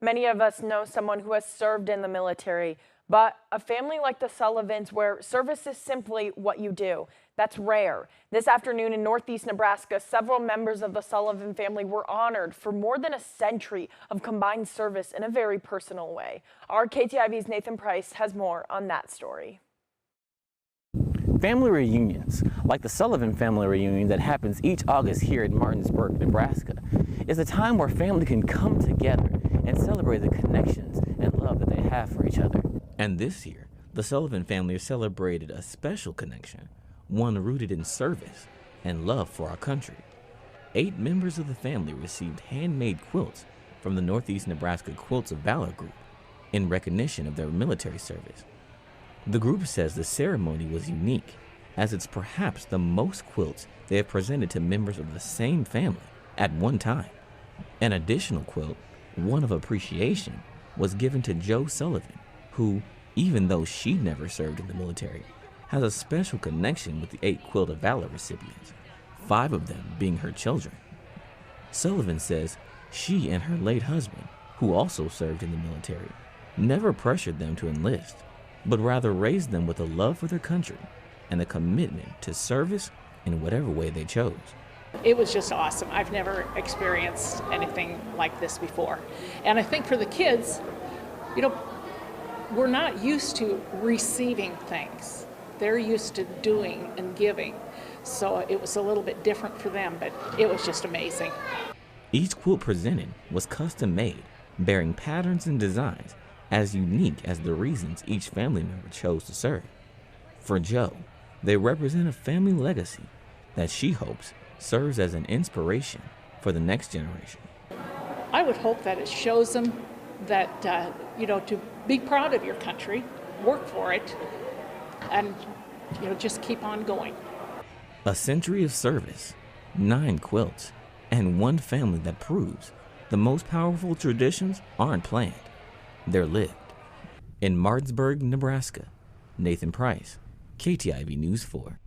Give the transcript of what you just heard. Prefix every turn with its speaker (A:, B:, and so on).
A: Many of us know someone who has served in the military, but a family like the Sullivans, where service is simply what you do, that's rare. This afternoon in Northeast Nebraska, several members of the Sullivan family were honored for more than a century of combined service in a very personal way. Our KTIV's Nathan Price has more on that story.
B: Family reunions, like the Sullivan family reunion that happens each August here in Martinsburg, Nebraska, is a time where family can come together and celebrate the connections and love that they have for each other.
C: And this year, the Sullivan family celebrated a special connection, one rooted in service and love for our country. 8 members of the family received handmade quilts from the Northeast Nebraska Quilts of Valor group in recognition of their military service. The group says the ceremony was unique, as it's perhaps the most quilts they have presented to members of the same family at one time. An additional quilt, one of appreciation, was given to Jo Sullivan, who, even though she never served in the military, has a special connection with the 8 Quilt of Valor recipients, 5 of them being her children. Sullivan says she and her late husband, who also served in the military, never pressured them to enlist, but rather raised them with a love for their country and a commitment to service in whatever way they chose.
D: It was just awesome. I've never experienced anything like this before. And I think for the kids, we're not used to receiving things. They're used to doing and giving. So it was a little bit different for them, but it was just amazing.
C: Each quilt presented was custom made, bearing patterns and designs as unique as the reasons each family member chose to serve. For Jo, they represent a family legacy that she hopes serves as an inspiration for the next generation.
D: I would hope that it shows them that, to be proud of your country, work for it, and, just keep on going.
C: A century of service, 9 quilts, and one family that proves the most powerful traditions aren't planned, they're lived. In Martinsburg, Nebraska, Nathan Price, KTIV News 4.